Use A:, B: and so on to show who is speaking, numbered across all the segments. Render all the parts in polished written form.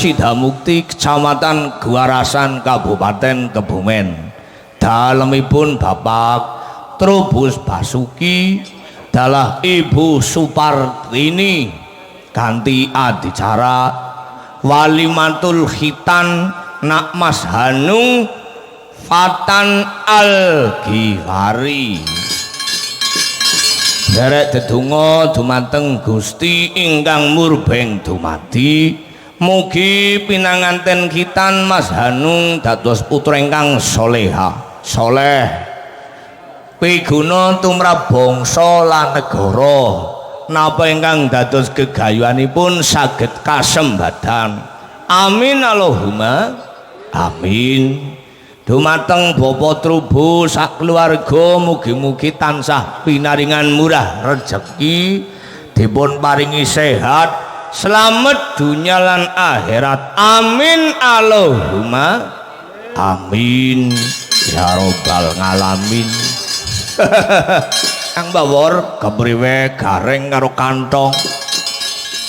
A: Sidamukti Kecamatan Guarasan Kabupaten Kebumen. Dalemipun Bapak Trubus Basuki dalah Ibu Supartini ganti adicara walimatul khitan Nak Mas Hanung Fatan Al-Ghifari. Derek dedonga dumateng Gusti ingkang murbeng dumadi mugi pinanganten khitan Mas Hanung dados putra ingkang soleha soleh piguna tumrap bangsa lan negara napa ingkang dados gegayuhanipun saged kasembadan. Amin Allahumma amin. Dumateng Bapak Trubus sak keluarga mugi-mugi tansah pinaringan murah rejeki, dipun paringi sehat selamat dunia lan akhirat. Amin Allahumma amin ya robbal ngalamin. Kang Bawor kepriwe gareng karo kantong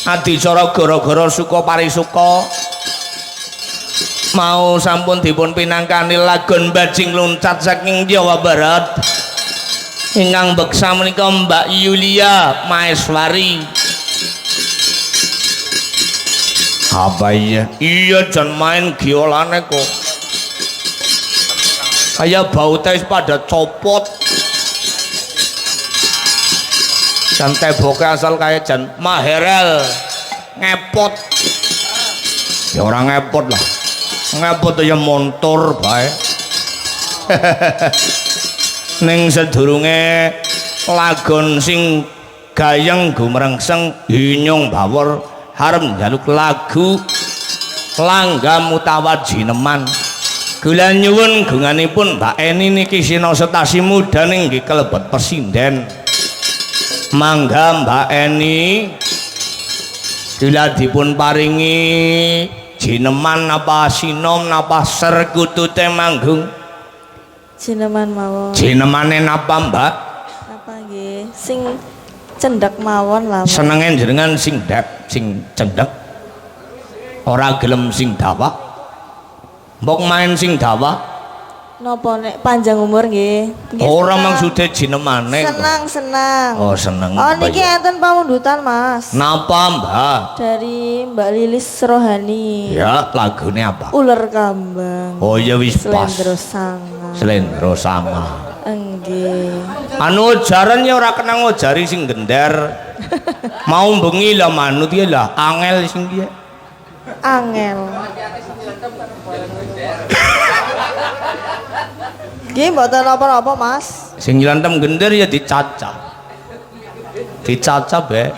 A: adicara gara-gara suka parisuka mau sampun dipun pinangkani lagon bajing loncat saking Jawa Barat ingkang beksa menika Mbak Yulia Maeswari. Apa iya? Iya jan main giolane kok kayak bau tes pada copot jan teboke asal kayak jan maherel ngepot ya orang ngepot lah ngepot ya montor bae. Ning sedurunge lagon sing gayeng gumrengseng Hinyong Bawor harem njaluk lagu langgam utawa jineman. Kula nyuwun gunganipun Mbak Eni niki sinostasi muda nggih kelebet presiden. Mangga Mbak Eni kula dipun paringi jineman napa sinom napa serkutute manggung.
B: Jineman mawon.
A: Jinemane napa Mbak?
B: Apa nggih? Sing cendhek mawon lah.
A: Senenge jenengan sing cendhek. Ora gelem sing dawa. Mbok main sing dawa.
B: Napa nek panjang umur nggih?
A: Ora maksude jinemane.
B: Senang.
A: Oh, seneng.
B: Oh niki enten pamundutan Mas.
A: Napa Mbak?
B: Dari Mbak Lilis Rohani.
A: Ya, lagune apa?
B: Ular Kambang.
A: Oh ya wis pas.
B: Slendro Sanga.
A: Slendro Sanga.
B: Enggih.
A: Anu jaran ya ora kena ngojari sing gender. Mau bengi lah manut ya lah angel sing dia.
B: Angel. Nggih mboten apa-apa Mas.
A: Sing nylantem gender ya dicaca. Dicaca be.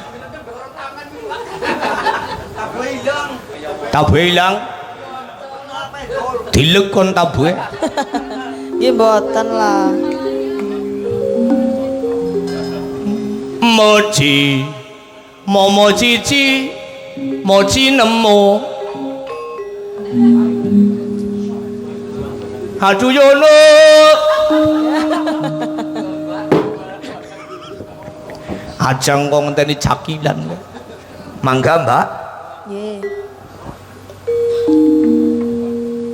A: Tabuhe ilang. Dilekon tabuhe.
B: Nggih mboten lah.
A: Moji momo cici moji nemu aduh yono ajang kok ngenteni cakilan mangga Mbak
B: nggih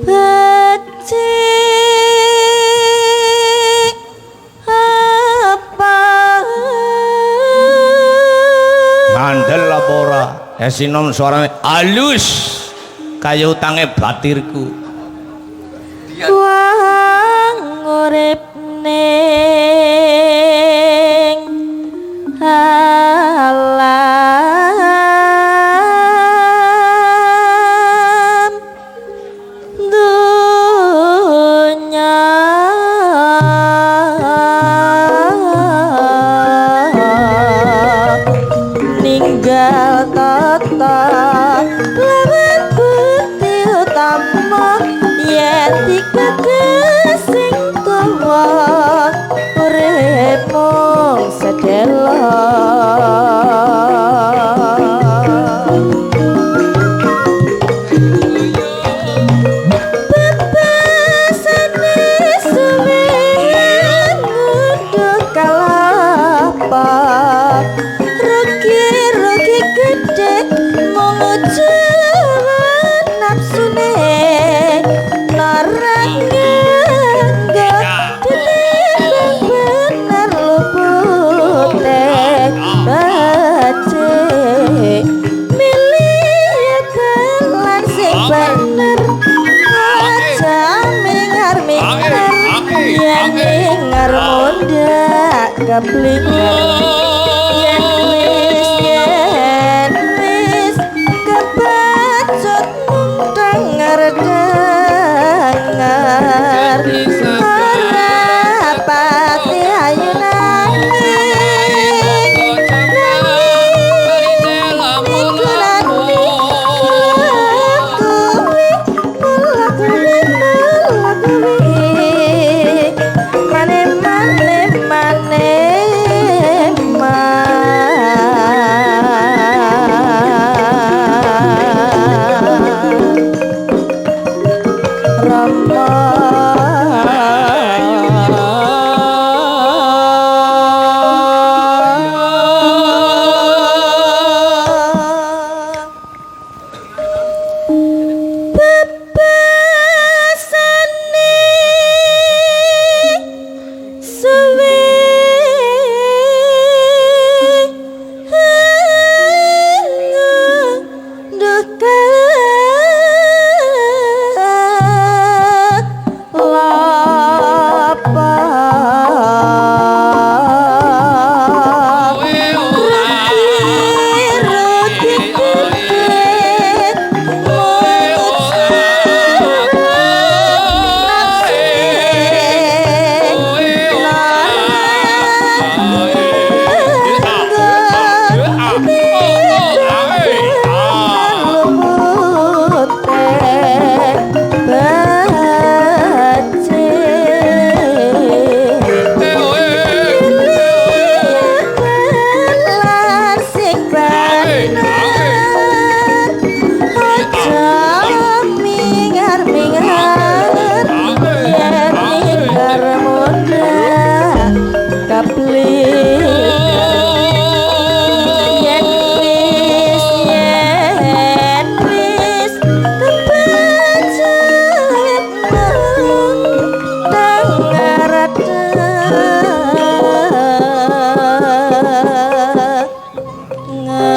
B: becik apa
A: ngandel apa ora sinom suarane halus kaya utange batirku
B: wong urip ning alam dunya ninggal tata lawan bukti utama yen dikegesing tuwa urip mung sedelo keblinger yen wis kebacut dengar ora pati ayu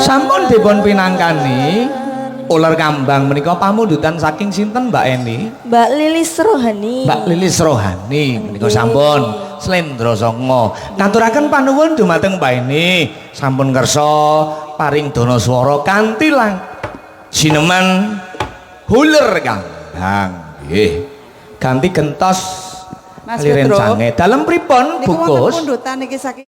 A: sampun dipun pinangkani ular kambang menika pamundutan saking sinten Mbak Eni?
B: Mbak Lilis Rohani.
A: Mbak Lilis Rohani menika sampun Slendra Sanga. Ngaturaken panuwun dumateng Mbak Eni sampun kersa paring dana swara kanthi lang sineman ular kambang. Nggih. Ganti gentos
C: Mas
A: aliren
C: Pedro.
A: sange. Dalem pripun
C: Niku wonten
A: Bukus?
C: pundutan iki saking